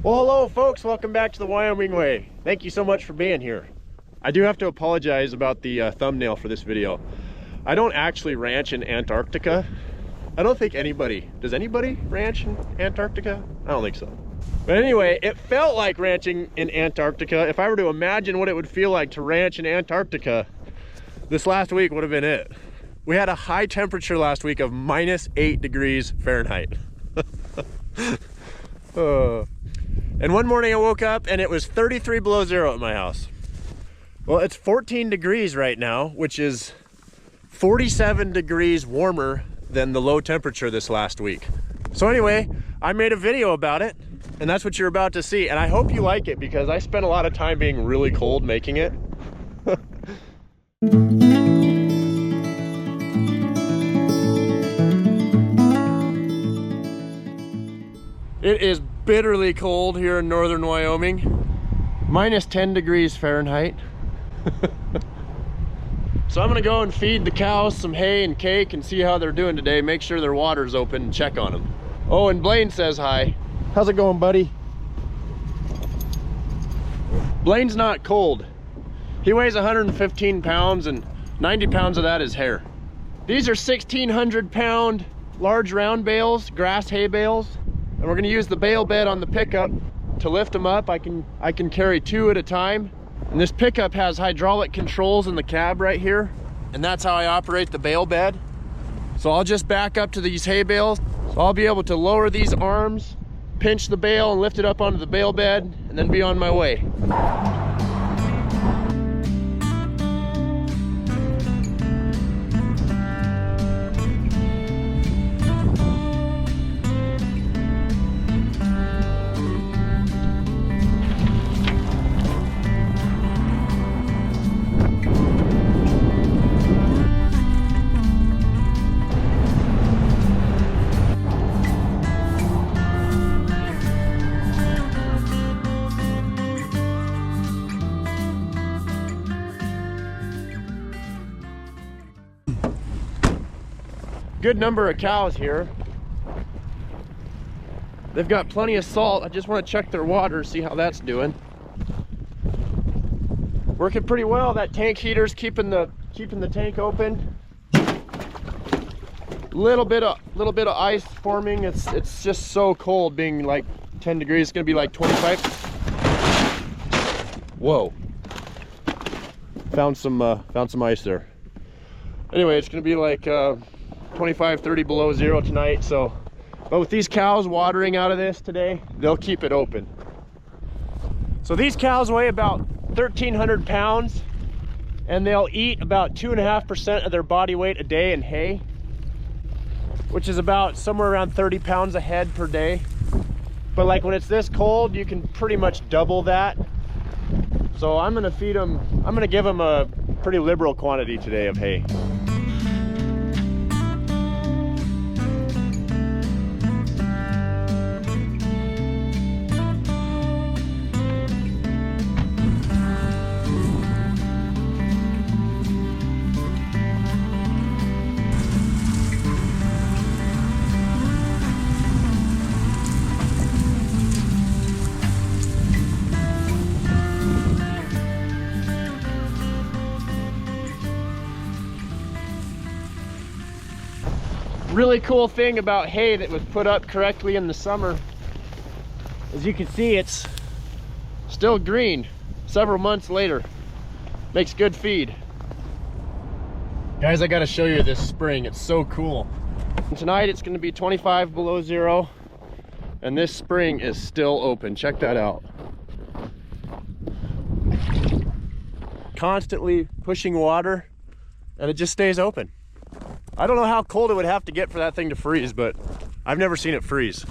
Well, hello folks, welcome back to the Wyoming way. Thank you so much for being here. I do have to apologize about the thumbnail for this video. I don't actually ranch in Antarctica. I don't think anybody, does anybody ranch in Antarctica? I don't think so. But anyway, it felt like ranching in Antarctica. If I were to imagine what it would feel like to ranch in Antarctica, this last week would have been it. We had a high temperature last week of -8 degrees Fahrenheit. And one morning I woke up and it was 33 below zero at my house. Well, it's 14 degrees right now, which is 47 degrees warmer than the low temperature this last week. So anyway, I made a video about it, and that's what you're about to see. And I hope you like it because I spent a lot of time being really cold making it. It is bitterly cold here in northern Wyoming. -10 degrees Fahrenheit. So I'm gonna go and feed the cows some hay and cake and see how they're doing today. Make sure their water's open and check on them. Oh, and Blaine says hi. How's it going, buddy? Blaine's not cold. He weighs 115 pounds and 90 pounds of that is hair. These are 1,600 pound large round bales, grass hay bales. And we're gonna use the bale bed on the pickup to lift them up. I can carry 2 at a time. And this pickup has hydraulic controls in the cab right here. And that's how I operate the bale bed. So I'll just back up to these hay bales. So I'll be able to lower these arms, pinch the bale and lift it up onto the bale bed and then be on my way. Good number of cows here. They've got plenty of salt. I just want to check their water, see how that's doing. Working pretty well. That tank heater's keeping the tank open. Little bit of ice forming. It's just so cold, being like 10 degrees. It's gonna be like 25. Whoa! Found some ice there. Anyway, it's gonna be like 25, 30 below zero tonight. So, but with these cows watering out of this today, they'll keep it open. So these cows weigh about 1,300 pounds and they'll eat about 2.5% of their body weight a day in hay, which is about somewhere around 30 pounds a head per day. But like when it's this cold, you can pretty much double that. So I'm gonna feed them, I'm gonna give them a pretty liberal quantity today of hay. Really cool thing about hay that was put up correctly in the summer, as you can see, it's still green several months later. Makes good feed. Guys, I gotta show you this spring. It's so cool. And tonight it's gonna be 25 below zero and this spring is still open. Check that out. Constantly pushing water and it just stays open. I don't know how cold it would have to get for that thing to freeze, but I've never seen it freeze.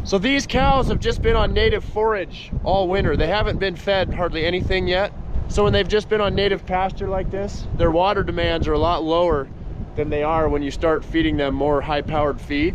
So these cows have just been on native forage all winter. They haven't been fed hardly anything yet. So when they've just been on native pasture like this, their water demands are a lot lower than they are when you start feeding them more high-powered feed.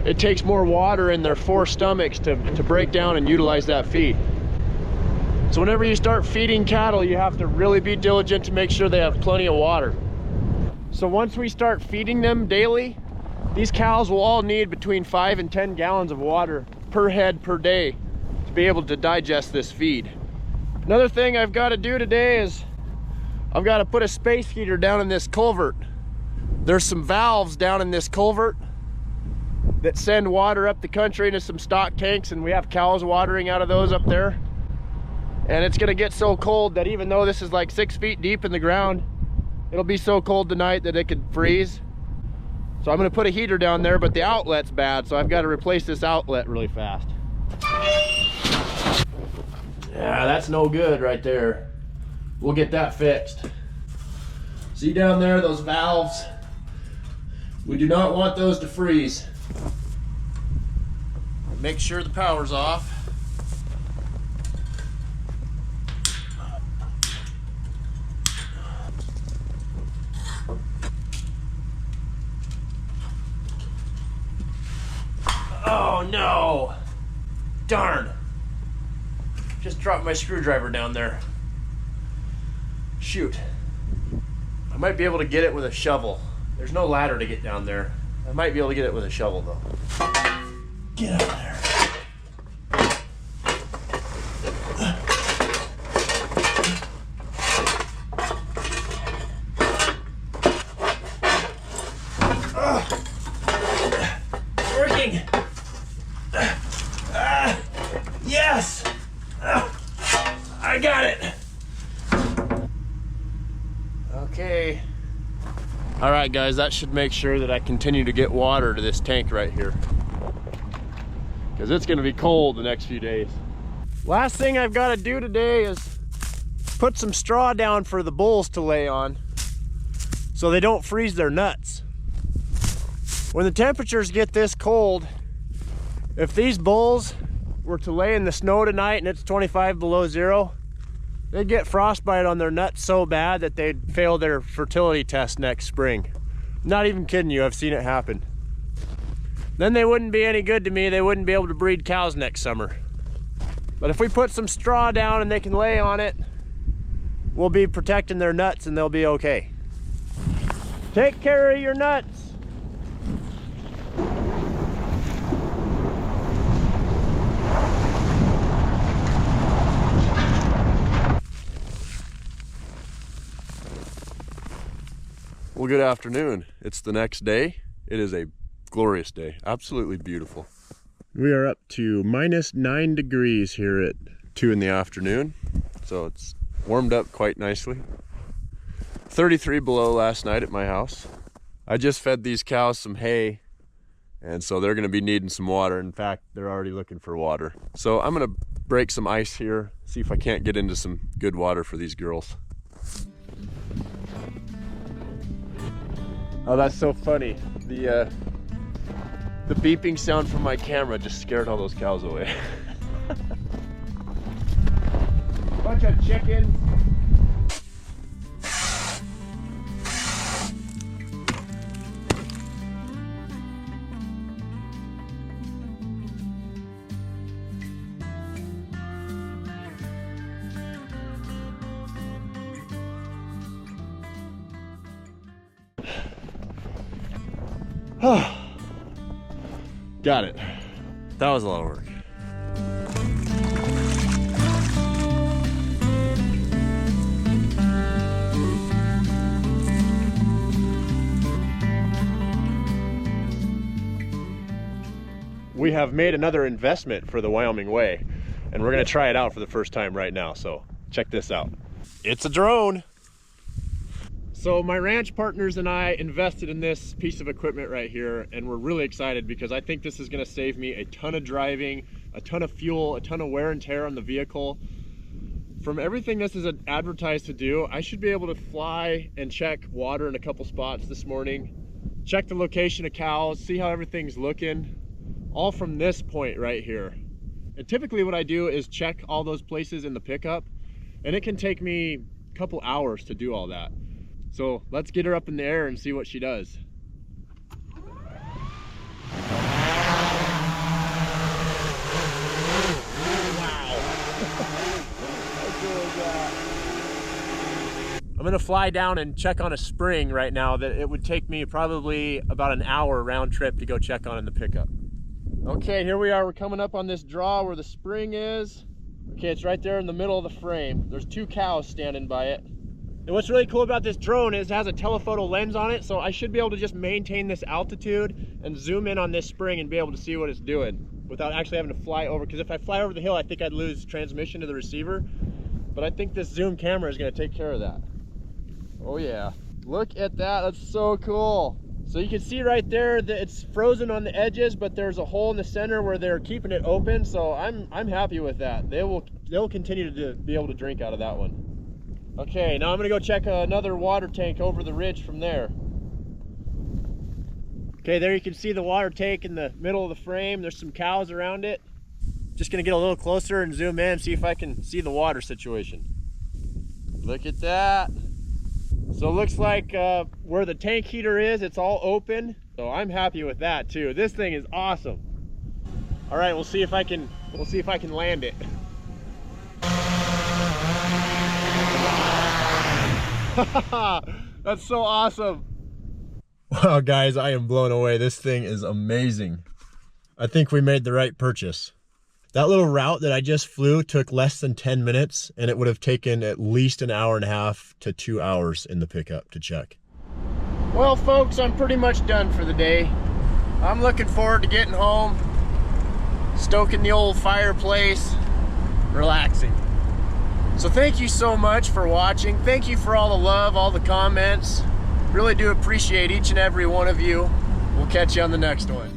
It takes more water in their four stomachs to break down and utilize that feed. So whenever you start feeding cattle, you have to really be diligent to make sure they have plenty of water. So once we start feeding them daily, these cows will all need between 5 and 10 gallons of water per head per day to be able to digest this feed. Another thing I've got to do today is I've got to put a space heater down in this culvert. There's some valves down in this culvert that send water up the country into some stock tanks, and we have cows watering out of those up there. And it's gonna get so cold that even though this is like 6 feet deep in the ground, it'll be so cold tonight that it could freeze. So I'm gonna put a heater down there, but the outlet's bad, so I've got to replace this outlet really fast. Yeah, that's no good right there. We'll get that fixed. See down there, those valves? We do not want those to freeze. Make sure the power's off. Oh no! Darn! Just dropped my screwdriver down there. Shoot. I might be able to get it with a shovel. There's no ladder to get down there. I might be able to get it with a shovel though. Get out of there. Working. Yes. I got it. Okay. All right, guys, that should make sure that I continue to get water to this tank right here, because it's gonna be cold the next few days. Last thing I've got to do today is put some straw down for the bulls to lay on so they don't freeze their nuts. When the temperatures get this cold, if these bulls were to lay in the snow tonight and it's 25 below zero, they'd get frostbite on their nuts so bad that they'd fail their fertility test next spring. Not even kidding you, I've seen it happen. Then they wouldn't be any good to me. They wouldn't be able to breed cows next summer. But if we put some straw down and they can lay on it, we'll be protecting their nuts and they'll be okay. Take care of your nuts. Well, good afternoon. It's the next day. It is a glorious day, absolutely beautiful. We are up to -9 degrees here at 2 in the afternoon, so it's warmed up quite nicely. 33 below last night at my house. I just fed these cows some hay, and so they're gonna be needing some water. In fact, they're already looking for water. So I'm gonna break some ice here, see if I can't get into some good water for these girls. Oh, that's so funny. The beeping sound from my camera just scared all those cows away. Bunch of chickens. Got it. That was a lot of work. We have made another investment for the Wyoming Way, and we're gonna try it out for the first time right now, so check this out. It's a drone. So my ranch partners and I invested in this piece of equipment right here, and we're really excited because I think this is gonna save me a ton of driving, a ton of fuel, a ton of wear and tear on the vehicle. From everything this is advertised to do, I should be able to fly and check water in a couple spots this morning, check the location of cows, see how everything's looking, all from this point right here. And typically what I do is check all those places in the pickup, and it can take me a couple hours to do all that. So let's get her up in the air and see what she does. gonna fly down and check on a spring right now that it would take me probably about an hour round trip to go check on in the pickup. Okay, here we are. We're coming up on this draw where the spring is. Okay, it's right there in the middle of the frame. There's 2 cows standing by it. And what's really cool about this drone is it has a telephoto lens on it, so I should be able to just maintain this altitude and zoom in on this spring and be able to see what it's doing without actually having to fly over. Because if I fly over the hill, I think I'd lose transmission to the receiver. But I think this zoom camera is gonna take care of that. Oh yeah, look at that, that's so cool. So you can see right there that it's frozen on the edges, but there's a hole in the center where they're keeping it open. So I'm happy with that. They'll continue to be able to drink out of that one. Okay, now I'm gonna go check another water tank over the ridge from there. Okay, there you can see the water tank in the middle of the frame. There's some cows around it. Just gonna get a little closer and zoom in, see if I can see the water situation. Look at that. So it looks like where the tank heater is, it's all open. So I'm happy with that too. This thing is awesome. All right, we'll see if I can land it. That's so awesome. Wow, guys, I am blown away. This thing is amazing. I think we made the right purchase. That little route that I just flew took less than 10 minutes, and it would have taken at least an hour and a half to 2 hours in the pickup to check. Well, folks, I'm pretty much done for the day. I'm looking forward to getting home, stoking the old fireplace, relaxing. So thank you so much for watching. Thank you for all the love, all the comments. Really do appreciate each and every one of you. We'll catch you on the next one.